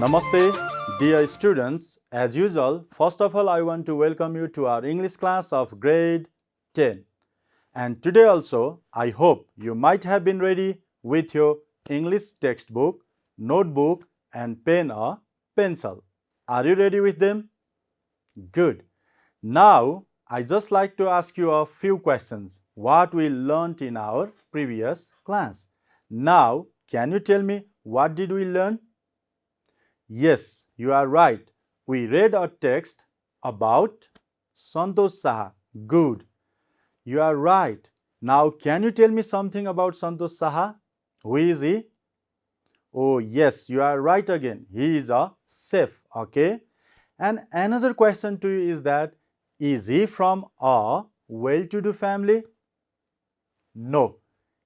Namaste, dear students. As usual, first of all, I want to welcome you to our English class of grade 10. And today also, I hope you might have been ready with your English textbook, notebook, and pen or pencil. Are you ready with them? Good. Now, I just like to ask you a few questions. What we learned in our previous class. Now, can you tell me what did we learn? Yes, you are right. We read a text about Santosh Saha. Good. You are right. Now, can you tell me something about Santosh Saha? Who is he? Oh, yes, you are right again. He is a chef. Okay. And another question to you is that is he from a well-to-do family? No.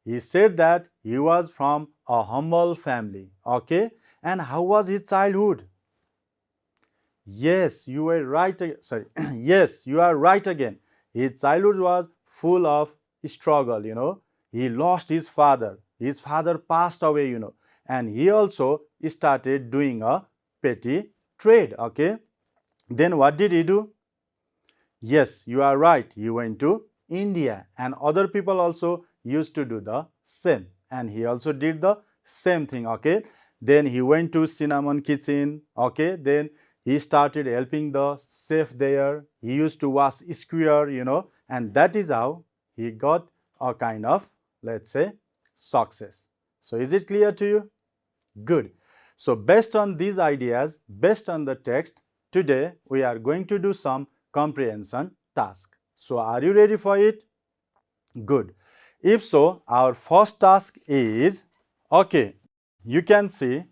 He said that he was from a humble family. Okay. And how was his childhood? Yes, you were right. Sorry. Yes, you are right again. His childhood was full of struggle. He lost his father. His father passed away. And he also started doing a petty trade. Okay. Then what did he do? Yes, you are right. He went to India, and other people also used to do the same. And he also did the same thing. Okay. Then he went to cinnamon kitchen. Okay. Then he started helping the chef there. He used to wash square. And that is how he got a kind of, let's say, success. So is it clear to you? Good. So based on these ideas, based on the text, today we are going to do some comprehension task. So are you ready for it? Good. If so, our first task is, okay, you can see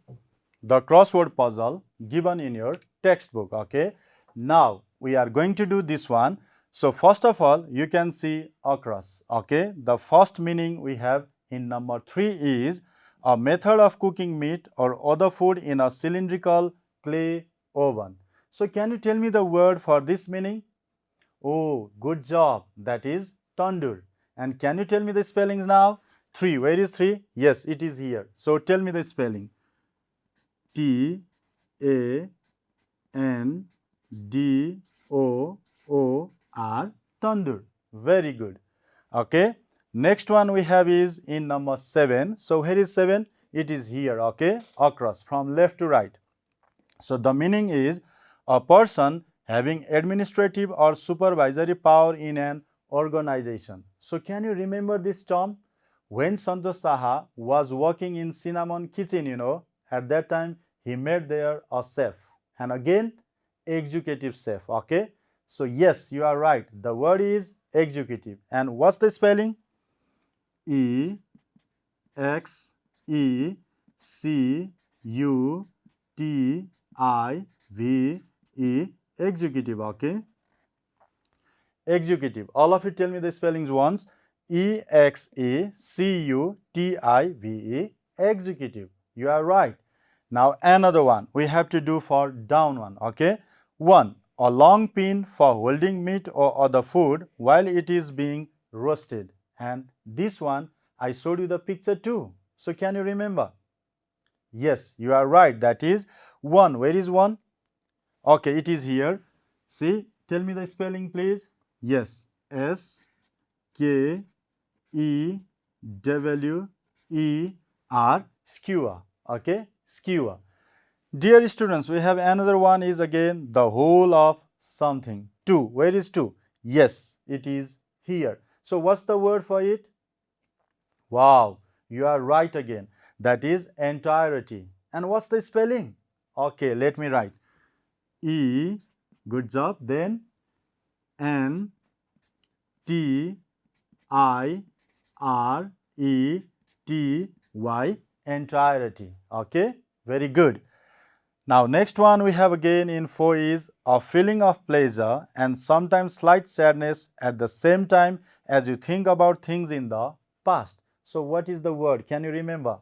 the crossword puzzle given in your textbook. Okay. Now we are going to do this one. So first of all, you can see across. Okay. The first meaning we have in number 3 is a method of cooking meat or other food in a cylindrical clay oven. So can you tell me the word for this meaning? Oh, good job. That is tandoor. And can you tell me the spellings now? 3. Where is 3? Yes, it is here. So tell me the spelling. T-A-N-D-O-O-R, tandoor. Very good. Okay. Next one we have is in number 7. So where is 7? It is here. Okay. Across from left to right. So the meaning is a person having administrative or supervisory power in an organization. So can you remember this term? When Santosh Saha was working in cinnamon kitchen, at that time he made there a chef, and again executive chef. Okay. So yes, you are right. The word is executive. And what's the spelling? E-X-E-C-U-T-I-V-E, executive. Okay. Executive. All of you tell me the spellings once. E-X-E-C-U-T-I-V-E, executive. You are right. Now another one we have to do for down one. Okay. 1. A long pin for holding meat or other food while it is being roasted. And this one I showed you the picture too. So can you remember? Yes, you are right. That is 1. Where is 1? Okay, it is here. See, tell me the spelling please. Yes, S-K-E-W-E-R, skewer. Okay, skewer. Dear students, we have another one is again the whole of something. 2. Where is 2? Yes, it is here. So what's the word for it? Wow, you are right again. That is entirety. And what's the spelling? Okay, let me write. E, good job. Then N T I R E T Y, entirety. Okay, very good. Now next one we have again in 4 is a feeling of pleasure and sometimes slight sadness at the same time as you think about things in the past. So what is the word? Can you remember?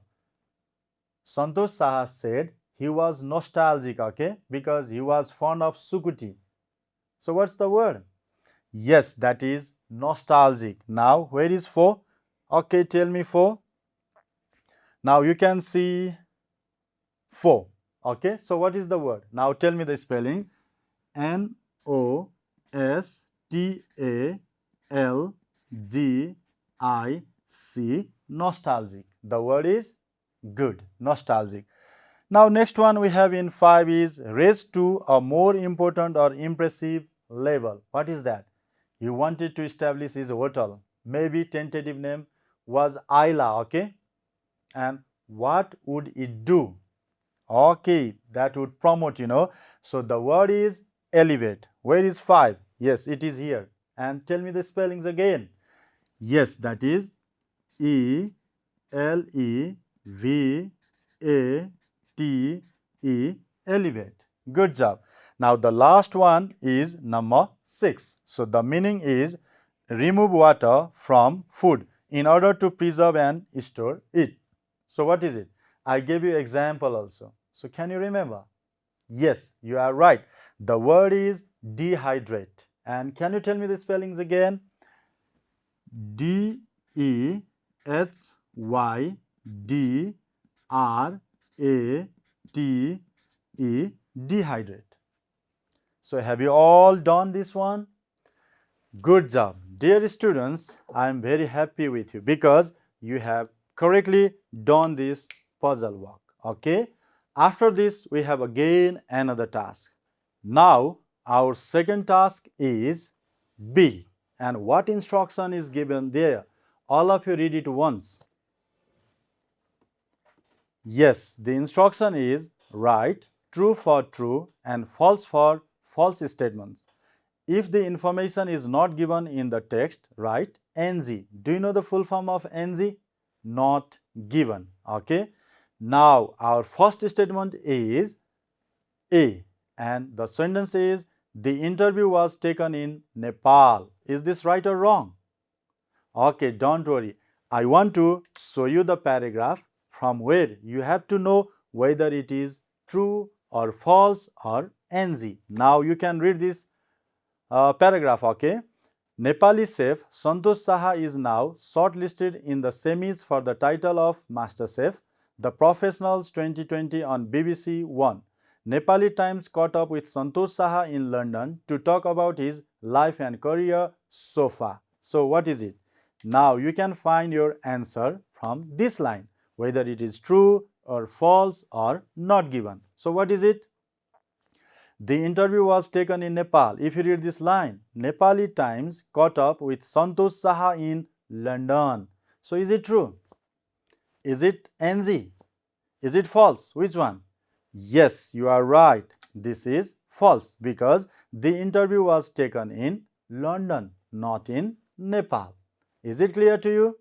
Santosh Saha said he was nostalgic, okay, because he was fond of Sukuti. So what's the word? Yes, that is nostalgic. Now where is 4? Okay, tell me 4. Now you can see 4. Okay, so what is the word? Now tell me the spelling. Nostalgic. Nostalgic. The word is good. Nostalgic. Now next one we have in 5 is raised to a more important or impressive level. What is that? He wanted to establish his hotel. Maybe tentative name was Isla, okay? And what would it do? Okay, that would promote, So the word is elevate. Where is 5? Yes, it is here. And tell me the spellings again. Yes, that is Elevate. Elevate. Good job. Now the last one is number 6. So the meaning is remove water from food in order to preserve and store it. So what is it? I gave you example also. So can you remember? Yes, you are right. The word is dehydrate. And can you tell me the spellings again? Dehydrate. Dehydrate. So have you all done this one? Good job. Dear students, I am very happy with you because you have correctly done this puzzle work. Okay? After this, we have again another task. Now, our second task is B. And what instruction is given there? All of you read it once. Yes, the instruction is write true for true and false for false statements. If the information is not given in the text, write NG. Do you know the full form of NG? Not given. Okay. Now, our first statement is A. And the sentence is, the interview was taken in Nepal. Is this right or wrong? Okay, don't worry. I want to show you the paragraph from where you have to know whether it is true or false or NG. Now you can read this paragraph, okay? Nepali chef Santosh Saha is now shortlisted in the semis for the title of Master Chef, The Professionals 2020 on BBC One. Nepali Times caught up with Santosh Saha in London to talk about his life and career so far. So what is it? Now you can find your answer from this line, whether it is true or false or not given. So what is it? The interview was taken in Nepal. If you read this line, Nepali Times caught up with Santosh Saha in London. So is it true? Is it NG? Is it false? Which one? Yes, you are right. This is false because the interview was taken in London, not in Nepal. Is it clear to you?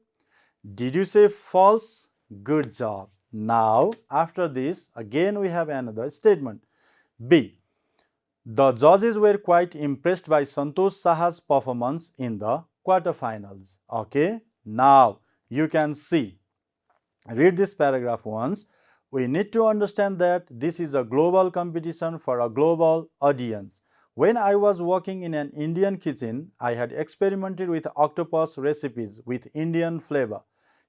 Did you say false? Good job. Now, after this, again we have another statement. B. The judges were quite impressed by Santosh Saha's performance in the quarterfinals. Okay, now you can see, read this paragraph once. We need to understand that this is a global competition for a global audience. When I was working in an Indian kitchen, I had experimented with octopus recipes with Indian flavor.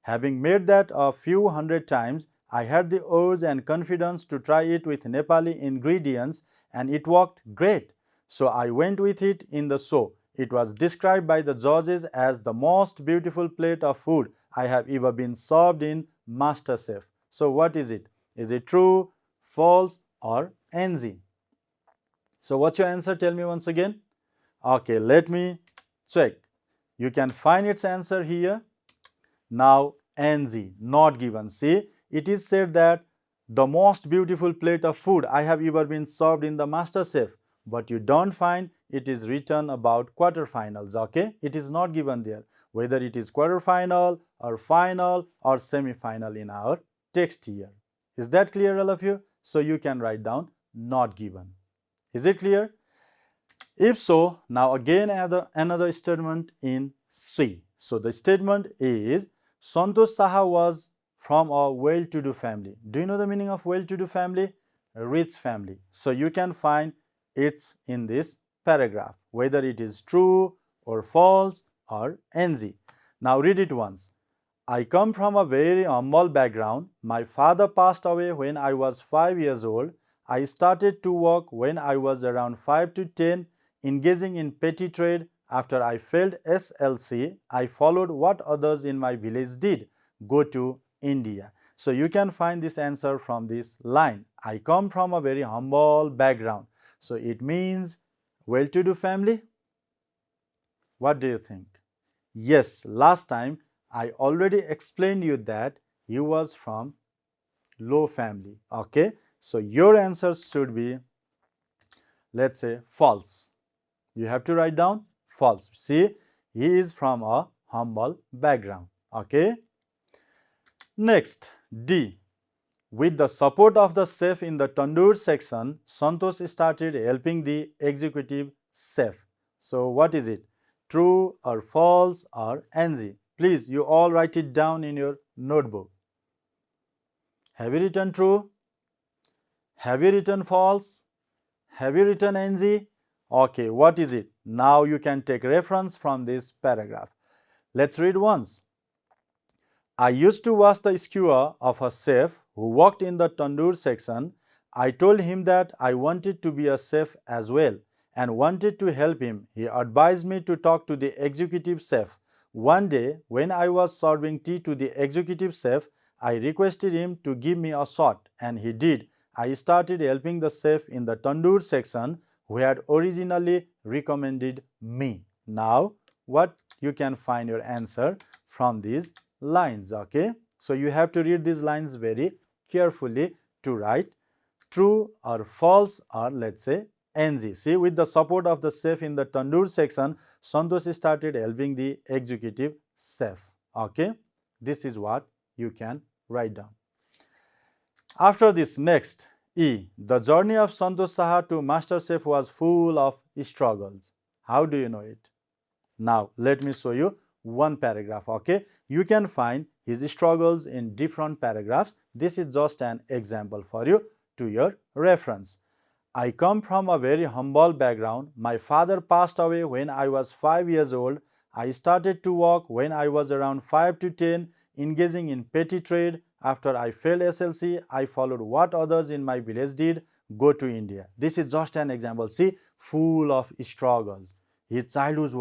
Having made that a few hundred times, I had the urge and confidence to try it with Nepali ingredients, and it worked great. So I went with it in the show. It was described by the judges as the most beautiful plate of food I have ever been served in MasterChef. So what is it? Is it true, false, or NG? So what's your answer? Tell me once again. Okay, let me check. You can find its answer here. Now NG, not given. See, it is said that the most beautiful plate of food I have ever been served in the MasterChef, but you don't find it is written about quarterfinals, okay? It is not given there, whether it is quarterfinal or final or semi-final in our text here. Is that clear, all of you? So you can write down not given. Is it clear? If so, now again another statement in C. So the statement is, Santosh Saha was from a well-to-do family. Do you know the meaning of well-to-do family? A rich family. So you can find it's in this paragraph, whether it is true or false or NG. Now read it once. I come from a very humble background. My father passed away when I was 5 years old. I started to work when I was around 5 to 10, engaging in petty trade. After I failed SLC, I followed what others in my village did, go to India. So you can find this answer from this line. I come from a very humble background. So it means well-to-do family. What do you think? Yes, last time I already explained you that he was from low family. Okay, so your answer should be, let's say, false. You have to write down false. See, he is from a humble background. Okay. Next, D. With the support of the chef in the tandoor section, Santosh started helping the executive chef. So what is it? True or false or NG? Please, you all write it down in your notebook. Have you written true? Have you written false? Have you written NG? Okay, what is it? Now you can take reference from this paragraph. Let's read once. I used to wash the skewer of a chef who worked in the tandoor section. I told him that I wanted to be a chef as well and wanted to help him. He advised me to talk to the executive chef. One day, when I was serving tea to the executive chef, I requested him to give me a shot, and he did. I started helping the chef in the tandoor section who had originally recommended me. Now, what you can find your answer from these lines. Okay, so you have to read these lines very carefully to write true or false or let's say NG. See, with the support of the chef in the tandoor section, Santosh started helping the executive chef. Okay, this is what you can write down. After this, next, E. The journey of Santosh Saha to Master Chef was full of struggles. How do you know it? Now, let me show you one paragraph. Okay, you can find his struggles in different paragraphs. This is just an example for you to your reference. I come from a very humble background. My father passed away when I was 5 years old. I started to work when I was around 5 to 10, engaging in petty trade. After I failed SLC, I followed what others in my village did, go to India. This is just an example. See, full of struggles. His childhood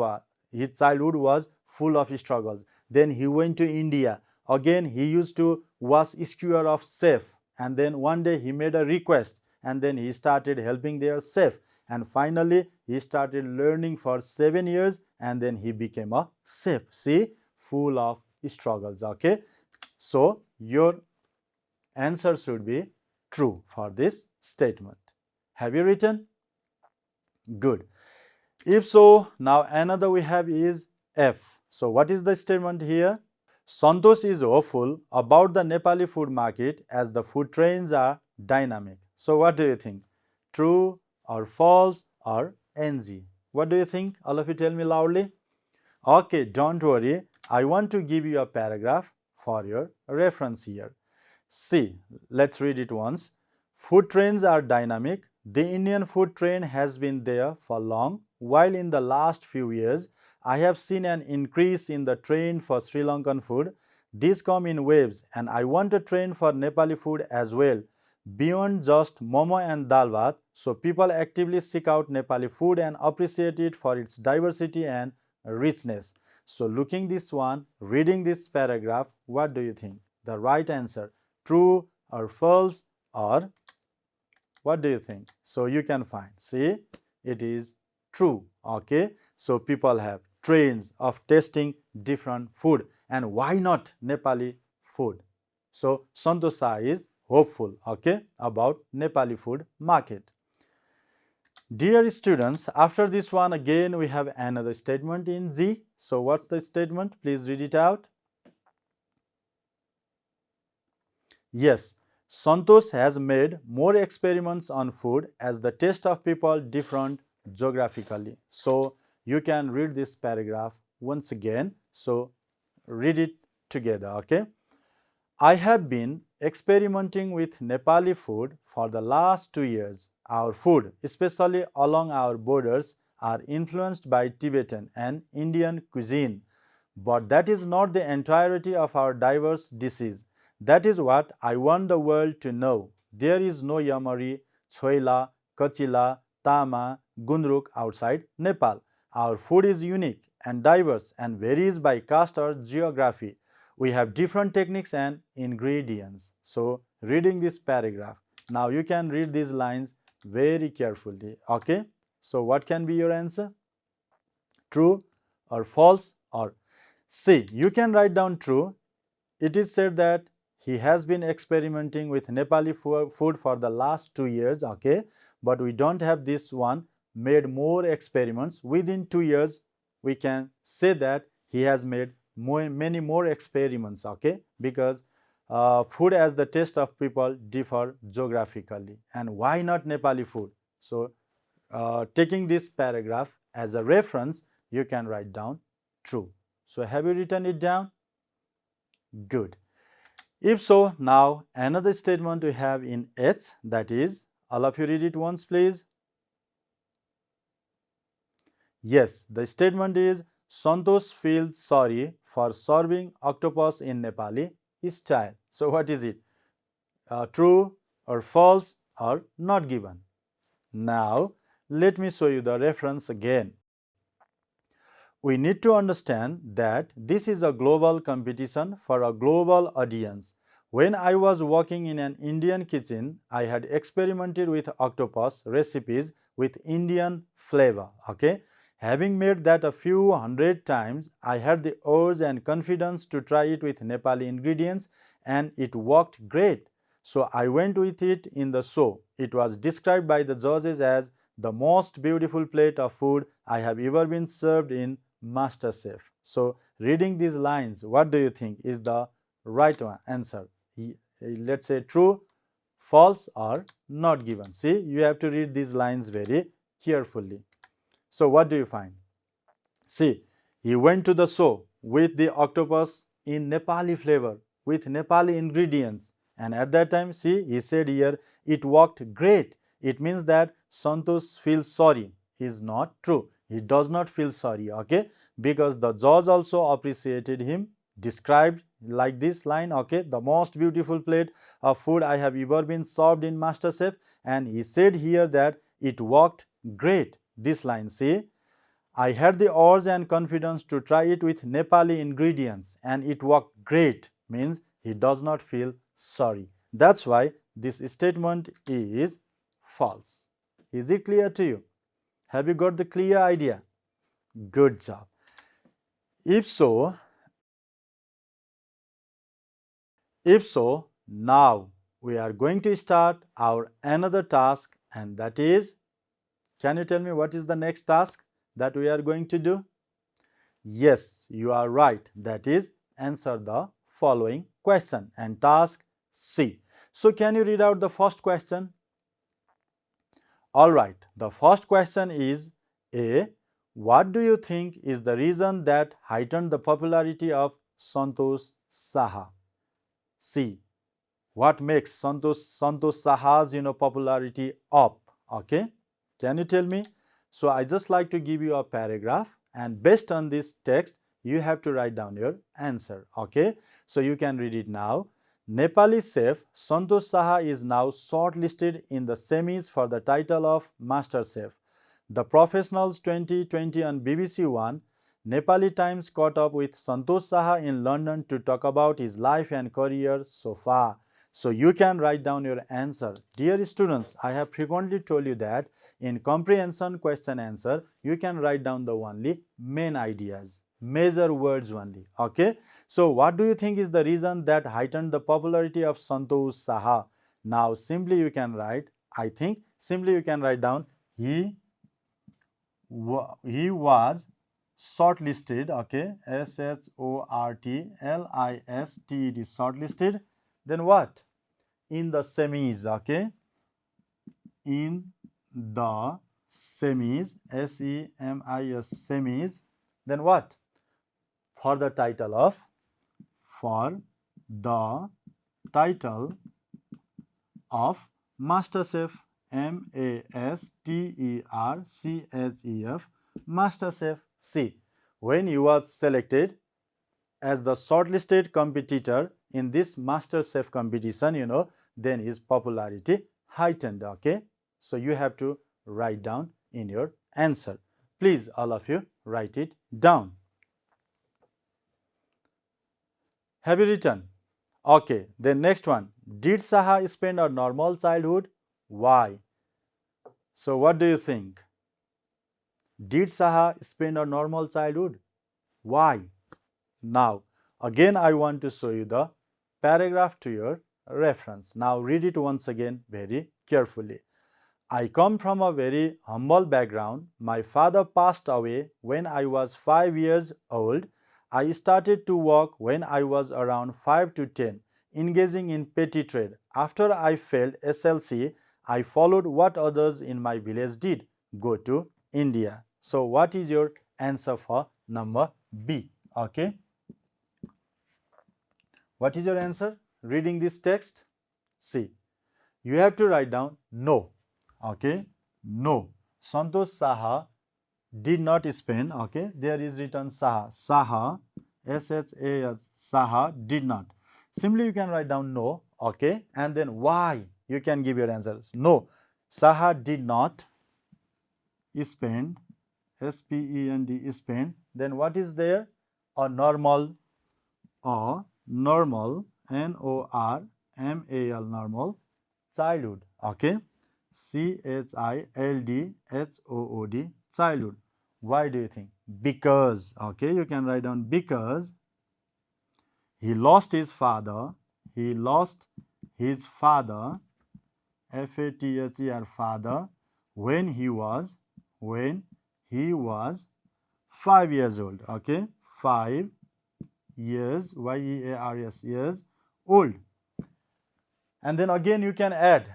was full of struggles. Then he went to India. Again, he used to wash skewer of chef. And then one day he made a request. And then he started helping their chef. And finally, he started learning for 7 years. And then he became a chef. See, full of struggles. Okay. So, your answer should be true for this statement. Have you written? Good. If so, now another we have is F. So, what is the statement here? Santosh is hopeful about the Nepali food market as the food trends are dynamic. So, what do you think? True or false or NG? What do you think? All of you tell me loudly. Okay, don't worry. I want to give you a paragraph for your reference here. See, let's read it once. Food trends are dynamic. The Indian food trend has been there for long, while in the last few years, I have seen an increase in the trend for Sri Lankan food. These come in waves, and I want a trend for Nepali food as well, beyond just momo and dal bhat, so people actively seek out Nepali food and appreciate it for its diversity and richness. So looking this one, reading this paragraph, what do you think? The right answer, true or false, or what do you think? So you can find, see, it is true. Okay, so people have trends of tasting different food, and why not Nepali food? So Santosh Saha is hopeful, okay, about Nepali food market. Dear students, after this one again we have another statement in G. So what's the statement? Please read it out. Yes, Santosh has made more experiments on food as the taste of people different geographically. So you can read this paragraph once again. So read it together, okay? I have been experimenting with Nepali food for the last 2 years. Our food, especially along our borders, are influenced by Tibetan and Indian cuisine. But that is not the entirety of our diverse dishes. That is what I want the world to know. There is no yamari, Choila, Kachila, Tama, Gundruk outside Nepal. Our food is unique and diverse and varies by caste or geography. We have different techniques and ingredients. So, reading this paragraph, now you can read these lines very carefully. Okay? So, what can be your answer? True or false or C? You can write down true. It is said that he has been experimenting with Nepali food for the last 2 years, okay? But we don't have this one made more experiments. Within 2 years, we can say that he has made many more experiments, okay? Because food as the taste of people differ geographically. And why not Nepali food? So, taking this paragraph as a reference, you can write down true. So, have you written it down? Good. If so, now another statement we have in H, that is, all of you read it once please. Yes, the statement is Santosh feels sorry for serving octopus in Nepali style. So what is it? True or false or not given? Now let me show you the reference again. We need to understand that this is a global competition for a global audience. When I was working in an Indian kitchen, I had experimented with octopus recipes with Indian flavor. Okay, having made that a few hundred times, I had the urge and confidence to try it with Nepali ingredients, and it worked great. So I went with it in the show. It was described by the judges as the most beautiful plate of food I have ever been served in MasterChef. So, reading these lines, what do you think is the right answer? Let's say true, false, or not given. See, you have to read these lines very carefully. So, what do you find? See, he went to the show with the octopus in Nepali flavor, with Nepali ingredients. And at that time, see, he said here, it worked great. It means that Santosh feels sorry. Is not true. He does not feel sorry, okay? Because the judge also appreciated him, described like this line, okay? The most beautiful plate of food I have ever been served in MasterChef. And he said here that it worked great. This line, see, I had the urge and confidence to try it with Nepali ingredients and it worked great, means he does not feel sorry. That's why this statement is false. Is it clear to you? Have you got the clear idea? Good job. If so, now we are going to start our another task, and that is, can you tell me what is the next task that we are going to do? Yes, you are right. That is, answer the following question, and task C. So, can you read out the first question? All right, the first question is A. What do you think is the reason that heightened the popularity of Santosh Saha? C. What makes Santosh Saha's popularity up? Okay, can you tell me? So I just like to give you a paragraph, and based on this text, you have to write down your answer. Okay, so you can read it now. Nepali chef Santosh Saha is now shortlisted in the semis for the title of Master Chef. The Professionals 2020 on BBC One, Nepali Times caught up with Santosh Saha in London to talk about his life and career so far. So you can write down your answer. Dear students, I have frequently told you that in comprehension question answer, you can write down the only main ideas, major words only. Okay. So what do you think is the reason that heightened the popularity of Santosh Saha? Now simply you can write, I think simply you can write down he was shortlisted, okay, shortlisted, shortlisted, then what? In the semis, okay, in the semis, semis, semis, then what? For the title of MasterChef, MasterChef, MasterChef. See, when he was selected as the shortlisted competitor in this MasterChef competition, then his popularity heightened, okay? So you have to write down in your answer. Please, all of you, write it down. Have you written? Okay, then next one. Did Saha spend a normal childhood? Why? So what do you think? Did Saha spend a normal childhood? Why? Now, again I want to show you the paragraph to your reference. Now read it once again very carefully. I come from a very humble background. My father passed away when I was 5 years old. I started to work when I was around 5 to 10, engaging in petty trade. After I failed SLC, I followed what others in my village did, go to India. So what is your answer for number B? Okay. What is your answer? Reading this text? See, you have to write down no. Okay, no. Santosh Saha did not spend. Okay, there is written Saha. Saha, S-H-A-S, Saha did not. Simply you can write down no. Okay, and then why? You can give your answers. No, Saha did not spend. S-P-E-N-D, spend. Then what is there? A normal, N-O-R-M-A-L, normal childhood. Okay, C-H-I-L-D-H-O-O-D, childhood. Why do you think? Because, okay, you can write down because he lost his father. He lost his father, F-A-T-H-E-R, father, when he was 5 years old. Okay, 5 years, Y-E-A-R-S, years old. And then again you can add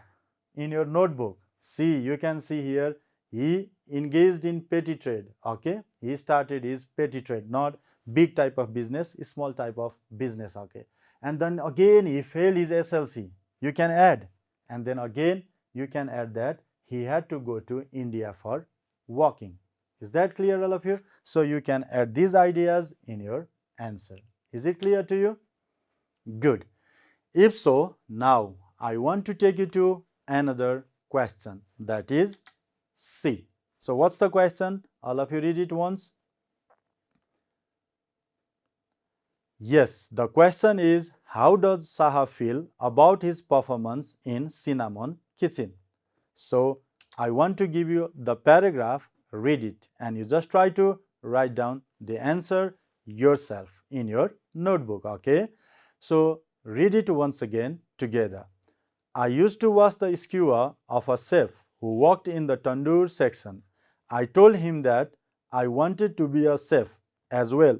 in your notebook. See, you can see here, he engaged in petty trade. Okay, he started his petty trade, not big type of business, small type of business. Okay, and then again he failed his SLC. You can add, and then again you can add that he had to go to India for working. Is that clear, all of you? So you can add these ideas in your answer. Is it clear to you? Good. If so, now I want to take you to another question, that is C. So what's the question? All of you read it once. Yes, the question is, how does Saha feel about his performance in Cinnamon Kitchen? So I want to give you the paragraph, read it, and you just try to write down the answer yourself in your notebook. Okay, so read it once again together. I used to wash the skewer of a chef who worked in the tandoor section. I told him that I wanted to be a chef as well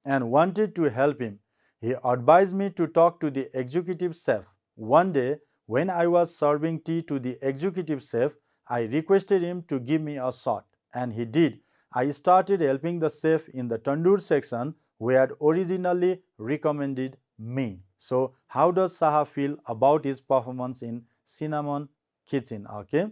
and wanted to help him. He advised me to talk to the executive chef. One day, when I was serving tea to the executive chef, I requested him to give me a shot, and he did. I started helping the chef in the tandoor section who had originally recommended me. So how does Saha feel about his performance in Cinnamon Kitchen? Okay,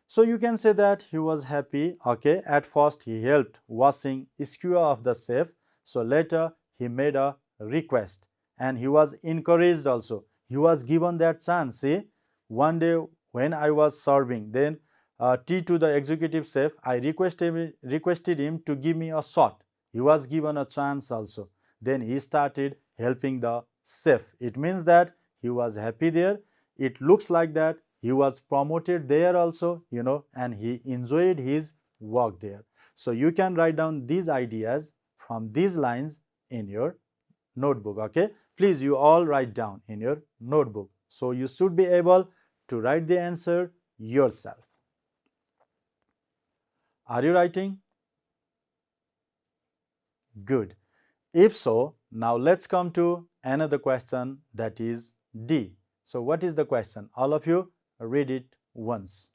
so you can say that he was happy. Okay, at first he helped washing skewer of the chef. So later he made a request and he was encouraged also. He was given that chance. See, one day when I was serving tea to the executive chef, I requested him to give me a shot. He was given a chance also. Then he started helping the chef. It means that he was happy there. It looks like that he was promoted there also, and he enjoyed his work there. So you can write down these ideas from these lines in your notebook. Okay, please, you all write down in your notebook. So you should be able to write the answer yourself. Are you writing? Good. If so, now let's come to another question, that is D. So what is the question? All of you read it once.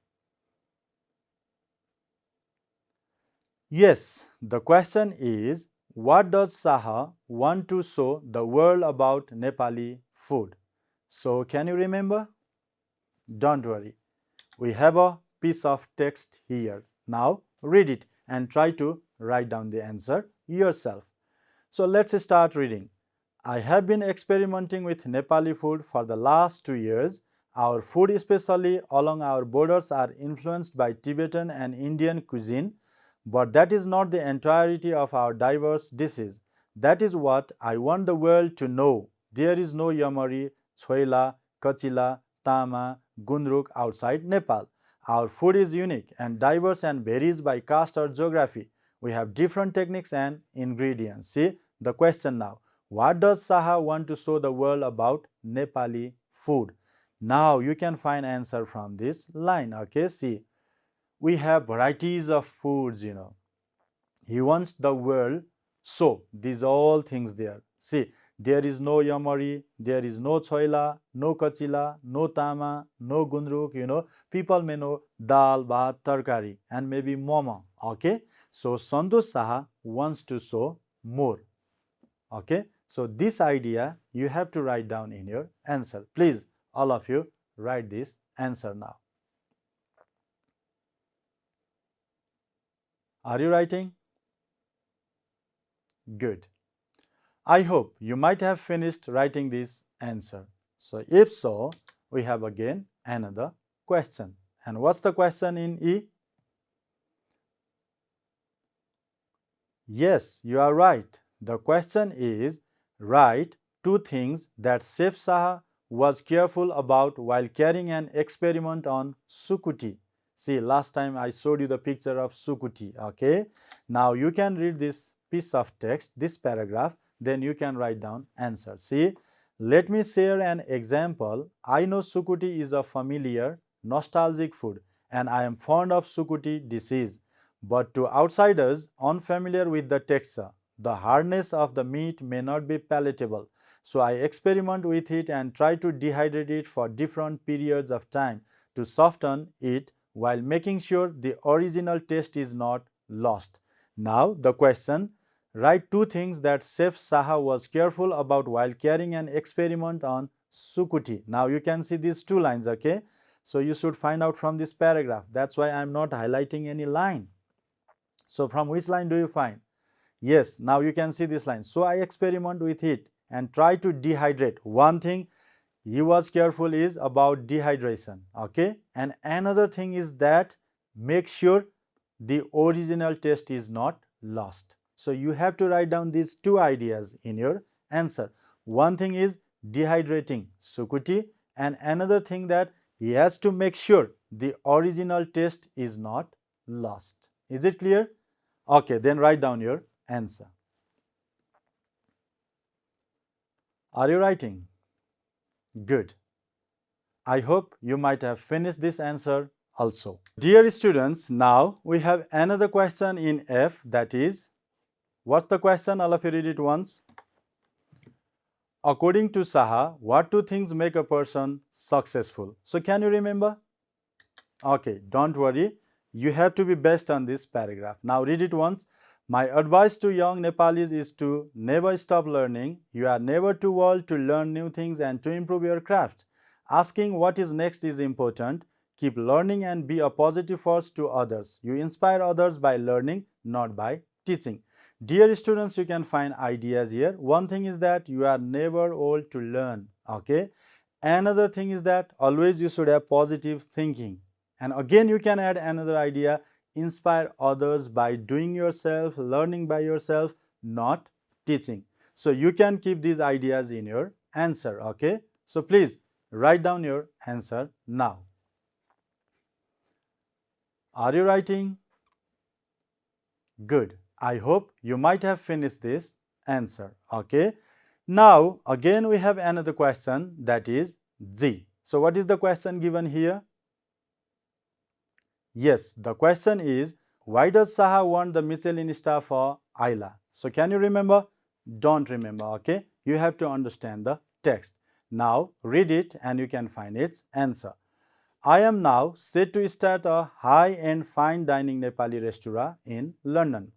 Yes, the question is, what does Saha want to show the world about Nepali food? So can you remember? Don't worry. We have a piece of text here. Now read it and try to write down the answer yourself. So let's start reading. I have been experimenting with Nepali food for the last 2 years. Our food, especially along our borders, are influenced by Tibetan and Indian cuisine, but that is not the entirety of our diverse dishes. That is what I want the world to know. There is no yamari, choila, kachila, tama, gundruk outside Nepal. Our food is unique and diverse and varies by caste or geography. We have different techniques and ingredients. See the question now. What does Saha want to show the world about Nepali food? Now you can find answer from this line. Okay, see, we have varieties of foods, He wants the world, so these all things there. See, there is no yamari, there is no choila, no kachila, no tama, no gundruk, People may know dal, bhat, tarkari, and maybe moma. Okay, so Santosh Saha wants to show more. Okay, so this idea you have to write down in your answer. Please, all of you, write this answer now. Are you writing? Good. I hope you might have finished writing this answer. So if so, we have again another question. And what's the question in E? Yes, you are right. The question is, write two things that Chef Saha was careful about while carrying an experiment on Sukuti. See, last time I showed you the picture of Sukuti, okay? Now you can read this piece of text, this paragraph, then you can write down answer. See, let me share an example. I know Sukuti is a familiar, nostalgic food and I am fond of Sukuti dishes. But to outsiders unfamiliar with the texture, the hardness of the meat may not be palatable. So I experiment with it and try to dehydrate it for different periods of time to soften it while making sure the original taste is not lost. Now the question, write two things that Chef Saha was careful about while carrying an experiment on Sukuti. Now you can see these two lines, okay? So you should find out from this paragraph. That's why I am not highlighting any line. So from which line do you find? Yes, now you can see this line. So I experiment with it and try to dehydrate. One thing he was careful is about dehydration, okay? And another thing is that make sure the original taste is not lost. So you have to write down these two ideas in your answer. One thing is dehydrating Sukuti and another thing that he has to make sure the original taste is not lost. Is it clear? Okay, then write down your answer. Are you writing? Good. I hope you might have finished this answer also. Dear students, now we have another question in F, that is, what's the question? All of you read it once. According to Saha, what two things make a person successful? So can you remember? Okay, don't worry. You have to be based on this paragraph. Now read it once. My advice to young Nepalis is to never stop learning. You are never too old to learn new things and to improve your craft. Asking what is next is important. Keep learning and be a positive force to others. You inspire others by learning, not by teaching. Dear students, you can find ideas here. One thing is that you are never old to learn. Okay. Another thing is that always you should have positive thinking. And again, you can add another idea, inspire others by doing yourself, learning by yourself, not teaching. So you can keep these ideas in your answer, okay? So please write down your answer now. Are you writing? Good. I hope you might have finished this answer, okay? Now, again we have another question, that is G. So what is the question given here? Yes, the question is, why does Saha want the Michelin star for Ayla? So can you remember? Don't remember, okay? You have to understand the text. Now read it and you can find its answer. I am now set to start a high-end fine dining Nepali restaurant in London.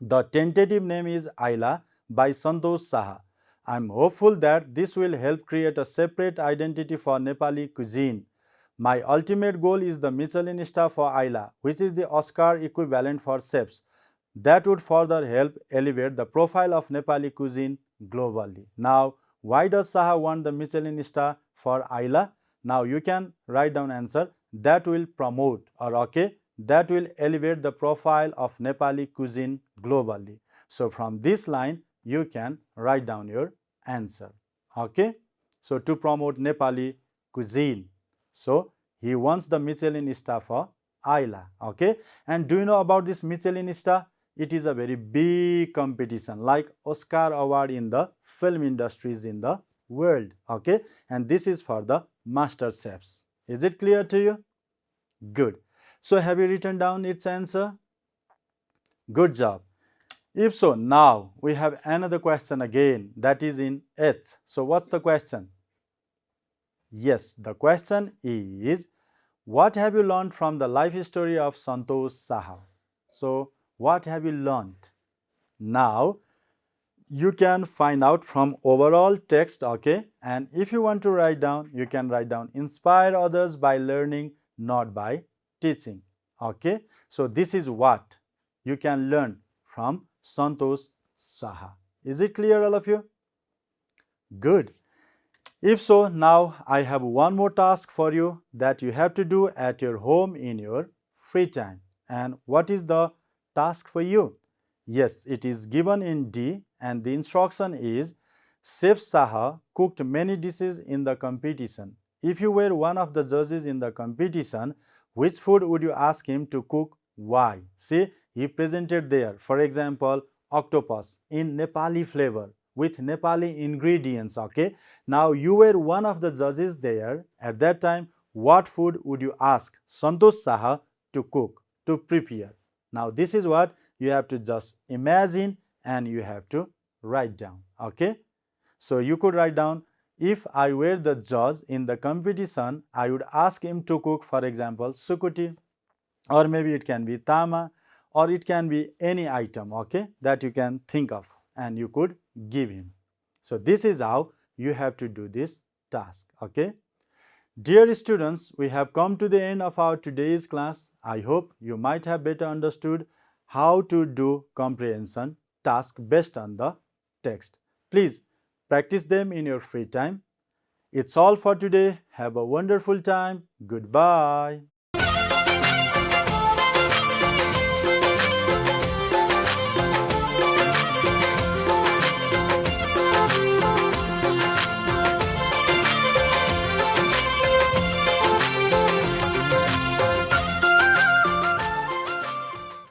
The tentative name is Ayla by Santosh Saha. I am hopeful that this will help create a separate identity for Nepali cuisine. My ultimate goal is the Michelin star for Ayla, which is the Oscar equivalent for chefs. That would further help elevate the profile of Nepali cuisine globally. Now, why does Saha want the Michelin star for Ayla? Now you can write down answer that will promote or okay, that will elevate the profile of Nepali cuisine globally. So from this line you can write down your answer. Okay. So to promote Nepali cuisine. So he wants the Michelin star for Ayla. Okay. And do you know about this Michelin star? It is a very big competition like Oscar award in the film industries in the world. Okay. And this is for the master chefs. Is it clear to you? Good. So have you written down its answer? Good job. If so, now we have another question again that is in H. So what's the question? Yes, the question is, what have you learned from the life story of Santosh Saha? So what have you learned? Now you can find out from overall text, okay? And if you want to write down, you can write down inspire others by learning, not by teaching, okay? So this is what you can learn from Santosh Saha. Is it clear, all of you? Good. If so, now I have one more task for you that you have to do at your home in your free time. And what is the task for you? Yes, it is given in D and the instruction is Chef Saha cooked many dishes in the competition. If you were one of the judges in the competition, which food would you ask him to cook? Why? See, he presented there, for example, octopus in Nepali flavor with Nepali ingredients, okay? Now you were one of the judges there. At that time, what food would you ask Santosh Saha to cook, to prepare? Now this is what you have to just imagine and you have to write down, okay? So you could write down, if I were the judge in the competition, I would ask him to cook, for example, sukuti, or maybe it can be tama, or it can be any item, okay, that you can think of and you could give him. So this is how you have to do this task, okay? Dear students, we have come to the end of our today's class. I hope you might have better understood how to do comprehension task based on the text. Please practice them in your free time. It's all for today. Have a wonderful time. Goodbye.